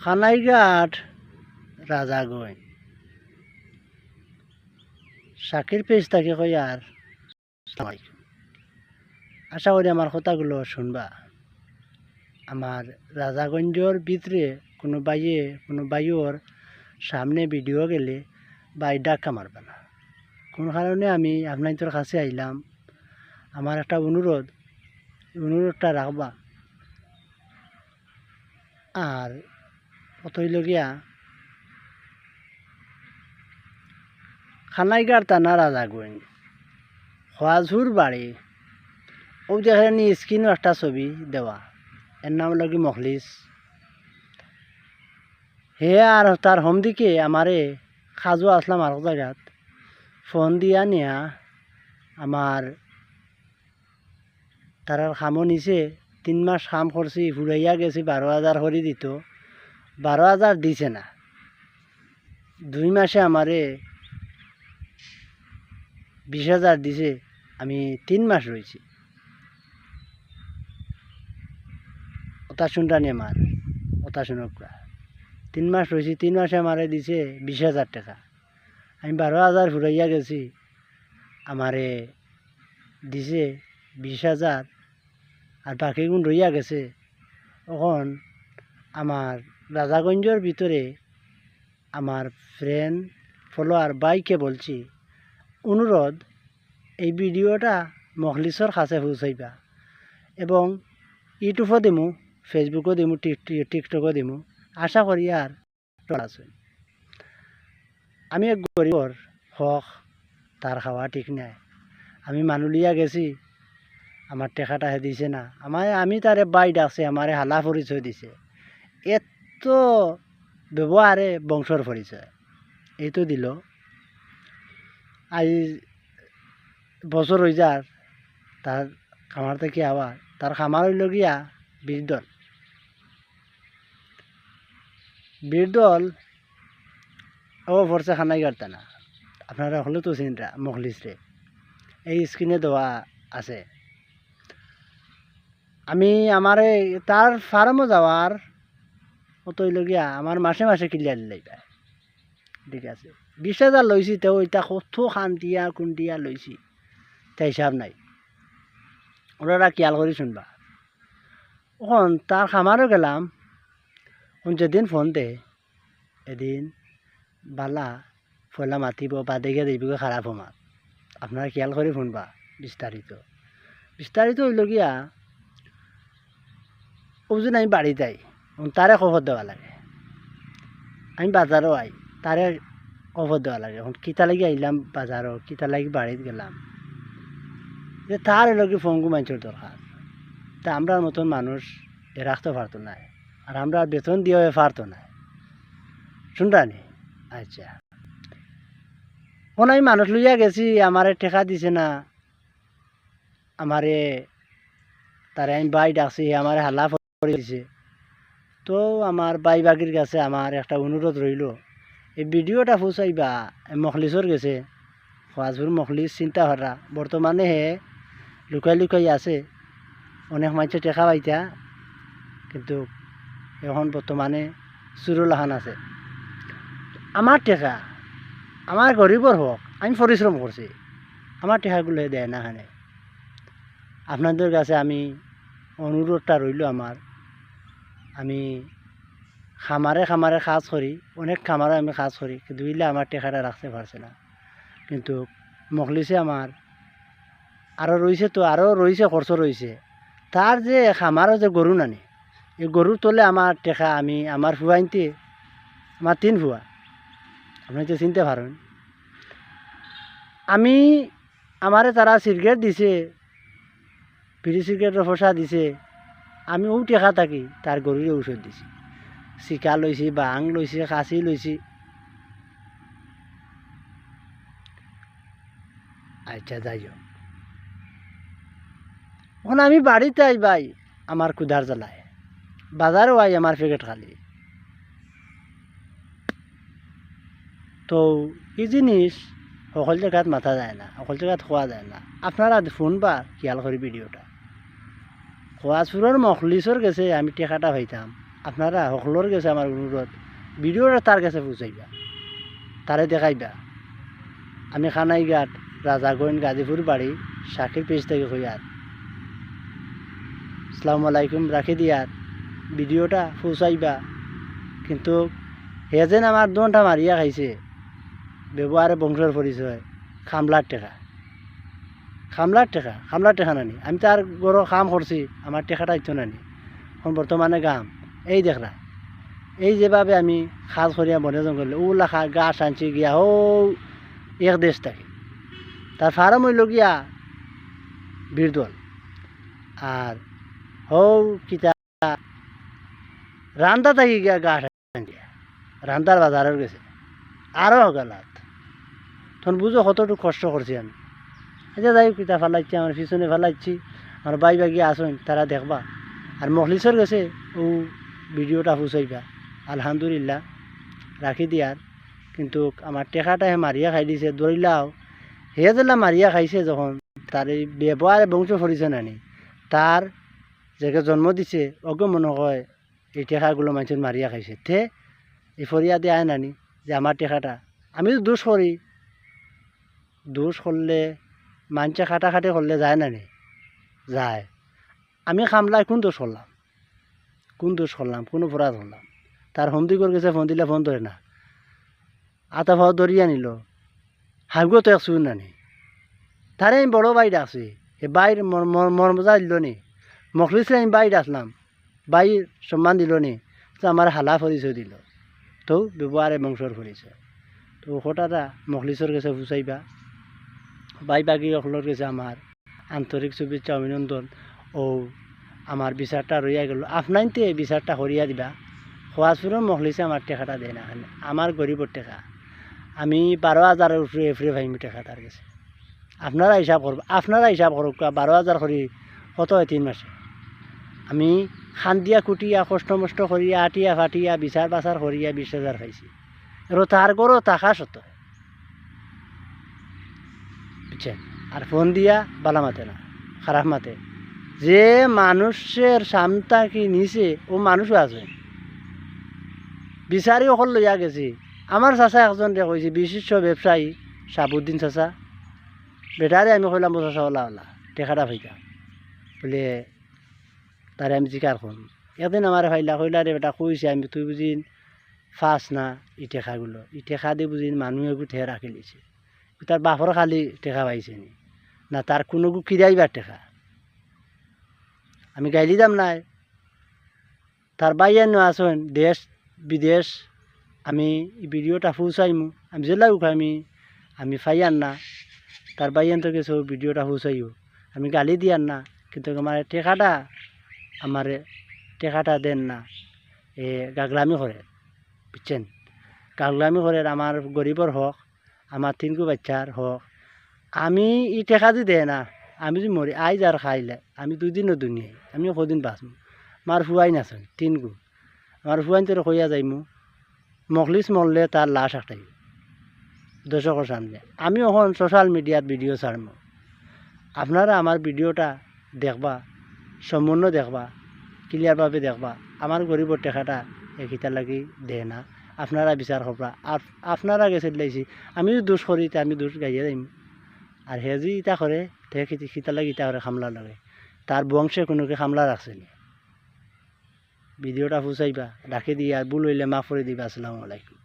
Kanaighat Rajganj Shakir page তাকে কই আর আশা করি আমার কথাগুলো শুনবা। আমার রাজাগঞ্জর ভিতরে কোনো বাইয়ের সামনে ভিডিও গেলে বাই ডাক্কা মারবা না। কোন কারণে আমি আপনাদের কাছে আইলাম, আমার একটা অনুরোধটা রাখবা। আর কতইলগিয়া খানাইঘাট থানা রাজাগঞ্জ খোয়াঝুর বাড়ি ও দেখেন স্ক্রিনও একটা ছবি দেওয়া, এর নাম লাগি মখলিস। হে আর তার হোম দিকে আমারে খাজু আসলাম আর জায়গাত ফোন দিয়া নিয়া আমার তার খামো নিছে 3 মাস কাম করছি, ফুরাইয়া গেছি 12,000 করে দিত, 12,000 দিছে না। 2 মাসে আমারে 20,000 দিছে, আমি 3 মাস রয়েছি। ওটা শুনটানি আমার ওটা শুনক, 3 মাস রয়েছি, 3 মাসে আমারে দিছে 20,000 টাকা। আমি 12,000 ফুরাইয়া গেছি, আমারে দিছে 20,000 আর বাকি গুণ রইয়া গেছে। তখন আমার রাজাগঞ্জের ভিতরে আমার ফ্রেন্ড ফলোয়ার বাইকে বলছি, অনুরোধ এই ভিডিওটা মখলিসর কাছে পৌঁছাইবা এবং ইউটিউবও দিমু, ফেসবুকও দিমু, টিকটকও দিমু। আশা করি আর আছে। আমি এক গরিবর হক তার খাওয়া ঠিক নাই। আমি মানুলিয়া গেছি, আমার টেকাটা হে দিছে না। আমি তারে বাই ডাকছে, আমারে হালা পরিচয় দিছে। এত ব্যবহারে বংশর পরিচয় এই তো দিল। আজ বছর হয়ে যার তার খামার থেকে আবার তার খামার হইল গিয়া বীরদল ও ফরসে খানাইঘাট থানা। আপনারা হলে তো চিনরা মখলিস রে, এই স্ক্রিনে দেওয়া আছে। আমি আমারে তার ফার্মও যাওয়ার কত হইল গিয়া আমার মাসে মাসে ক্লিয়ার দিলাই, ঠিক আছে। 20,000 লইছি, তেও এটা কত খান্তিয়া কুন্টিয়া লইছি তাই হিসাব নাই। ওরা খেয়াল করে শুনবা। এখন তার খামারও গেলাম, যেদিন ফোন দে এদিন বালা ফলা মাতিব বা দেখে দিব খারাপ হমাত। আপনারা খেয়াল করে শুনবা। বিস্তারিত হইল গিয়া ওজন আমি বাড়ি যাই, তারে খবর দেওয়া লাগে। আমি বাজারও আই, তারে খবর দেওয়া লাগে। এখন কিতা লাগি আইলাম বাজারও, কিতা লাগি বাড়িতে গেলাম, যে তার এলাকি ফোনগু মানুষের দরকার। তা আমরা মতন মানুষ রাখতে পারতো না, আর আমরা বেতন দিয়েও পারতো না। শুনরানি? আচ্ছা, এখন আমি মানুষ লইয়া গেছি, আমারে টেকা দিছে না, আমারে তারে আমি বাই ডাকছি, আমারে হাল্লা করে দিছে। তো আমার বাই বাগির কাছে আমার একটা অনুরোধ রইল, এই ভিডিওটা পৌঁছাইবা। মখলিসর গেছে, খোয়াজপুর মখলিস চিন্তা করা। বর্তমানে হে লুকাই আছে, অনেক মানুষের টেকা পাইতা, কিন্তু এখন বর্তমানে চুরলাহান আছে। আমার টেকা, আমার গরিবর হোক, আমি পরিশ্রম করছি, আমার টেকাগুলো দেয় না। খানে আপনাদের কাছে আমি অনুরোধটা রইল আমার, আমি খামারে কাজ করি, অনেক খামারে আমি কাজ করি, কিন্তু আমার টেকাটা রাখতে পারছে না। কিন্তু মখলিসে আমার আরও রয়েছে, তো আরও রয়েছে, খরচ রয়েছে। তার যে খামারও যে গরু নানি, এই গরুর তলে আমার টেকা, আমি আমার ফুয়াইনতে আমার 3 ফুয়া, আপনি তো চিনতে পারেন। আমি আমারে তারা সিগারেট দিছে, বিড়ি সিগারেটের পয়সা দিছে, আমি ও টেকা থাকি তার গরুরে ঔষধ দিছি। চিকা লইছি, বাং লইছি, কাঁচি লইছি। আচ্ছা, যাই হোক, এখন আমি বাড়িতে আই ভাই, আমার কুদার জ্বালায়, বাজারও আই আমার প্যাকেট খালি। তো এই জিনিস সকল জায়গাত মাথা যায় না, সকল জায়গাত খোয়া যায় না। আপনারা শুনবা খেয়াল করি ভিডিওটা। খোয়াজপুরের মখলিসর গেছে আমি টেকাটা হইতাম, আপনারা সকলের কাছে আমার অনুরোধ, ভিডিওটা তার কাছে পৌঁছাইবা, তারে দেখাইবা। আমি খানাইঘাট রাজাগঞ্জ গাজীপুর বাড়ি শাকির পেজ থেকে হইয়ার। আসসালামু আলাইকুম, রাখি দিয়ার। ভিডিওটা পৌঁছাইবা, কিন্তু হে যেন আমার দোনটা মারিয়া খাইছে, ব্যবহারে বংশের পরিচয়, খামলার টেকা নানি। আমি তার গরো কাম করছি, আমার টেকাটা ইচ্ছ নানি। এখন বর্তমানে গাম এই দেখরা, এই যেভাবে আমি খাজ করিয়া বনে জঙ্গলে ওলা গাছ আনছি গিয়া ও এক দেশ থাকে, তার ফার্ম হইল গিয়া বীরদল। আর হৌ কিতা রান্দা থাকি গিয়া গাছ আনছিয়া, রান্দার বাজারের গেছে আরও গালাত। তখন বুঝো কতটুকু কষ্ট করছি আমি। আচ্ছা যাই কিতা ফেলাইছি, আমার পিছনে ফেলাইছি, আমার বাই বাগিয়ে আসুন, তারা দেখবা। আর মখলিসর গেছে ও ভিডিওটা পৌঁছাইবা। আলহামদুলিল্লাহ, রাখি দিয়ার। কিন্তু আমার টেকাটা হে মারিয়া খাই দিছে, ধরিলাও হে যেলা মারিয়া খাইছে যখন, তার এই ব্যবহারে বংশ ফরিছে নানি, তার যাকে জন্ম দিছে ওকে মনে হয় এই টেকাগুলো মানুষের মারিয়া খাইছে। তে এই ফরিয়া দিয়ে আয় নানি যে আমার টেকাটা, আমি তো দোষ করি, দোষ করলে মানুষে খাটাখাটি করলে যায় নানি, যায়। আমি খামলাই কোন দোষ করলাম, কোন অপরাধ করলাম? তার হন্দি করে গেছে, ফোন দিলে ফোন ধরে না, আতা ভাও ধরিয়া নিল, হাগো তো একশো নানি। তারে আমি বড় বাইরে আছি, এ বাইর মর্মজা দিল নি, মখলিসে আমি বাইরে আসলাম, বাই সম্মান দিল নি, তো আমার হালা পরিচয় দিল, তো ব্যবহারে বংশর পরিচয়। তো ওটাটা মখলিসর কাছে বুঝাইবা। বাই বাকি সকলের কাছে আমার আন্তরিক শুভেচ্ছা অভিনন্দন। ও আমার বিচারটা রইয়া গেল, আপনাইতে এই বিচারটা হরিয়া দিবা। খোয়াজপুরের মখলিসে আমার টেকাটা দেয় না, আমার গরিবর টেকা। আমি 12,000 উপরে এফরে ভাইমি টেকা তার কাছে। আপনারা হিসাব করব, 12,000 করি কত হয় 3 মাসে। আমি খান্দিয়া কুটিয়া কষ্ট মষ্ট করিয়া আটিয়া ফাটিয়া বিচার বাচার করিয়া 20,000 খাইছি। আর তার গরো টাকা সত, বুঝছেন? আর ফোন দিয়া বালা মাতে না, খারাপ মাতে। যে মানুষের সামতা কি নিছে ও মানুষও আছে, বিচারি অকল লইয়া গেছি। আমার চাচা একজন কইছে, বিশিষ্ট ব্যবসায়ী সাবুদ্দিন চাচা, বেটারে আমি কইলাম চাচা ওলা ওলা টেকাটা ভাইটা বলে, তারে আমি জিকার করুন। একদিন আমার ভাইলা কইলা রে বেটা কইছে, আমি তুই বুঝি ফাঁস না ই টেকাগুলো, ই টেকা দিয়ে বুঝি মানুহে গুঠে রাখি লিছে, তার বাপর খালি টেকা পাইছে নি না, তার কোনো কিরাইবার টেকা। আমি গাইলি দাম নাই, তার বাইয়ানো আসেন দেশ বিদেশ। আমি ভিডিওটা পৌঁছাইমু, আমি জেলা আমি ফাইয়ান না, তার বাইয়ান তো কিছু ভিডিওটা পৌঁছাইও, আমি গালি দিয়ান না, কিন্তু আমার টেকাটা দেন না। এ গাগলামি করে, বুঝছেন? গাগলামি করে আমার গরিবর হক, আমার 3 বাচ্চার হক। আমি ই টেকা দি দেয় না, আমি যদি মরি আইজ আর খাইলে আমি 2 দিনও দুনিয়ায়, আমিও কদিন বাঁচমু। আমার ফুয়াই নাচন 3 আমার ফুয়াইন তোর কইয়া যাইমু, মখলিস মরলে তার লাশ একটাই দর্শকের সামনে। আমি এখন সোশ্যাল মিডিয়াত ভিডিও ছাড়মু, আপনারা আমার ভিডিওটা দেখবা, সম্পূর্ণ দেখবা, ক্লিয়ারভাবে দেখবা। আমার গরিবর টেকাটা এখিতা লাগি দেয় না, আপনারা বিচার করবা। আপনারা গেছে লাইছি, আমি যদি দোষ করি তা আমি দোষ গাইয়া যাইম। আর হে যে ইটা করে তে খিতা লাগে, ইটা করে খামলা লাগে, তার বংশে কোনোকে খামলা রাখছে নি। ভিডিওটা পৌঁছাইবা, রাখি দিয়ে আর ভুল হইলে মাফ করে দিবা। আসসালামু আলাইকুম।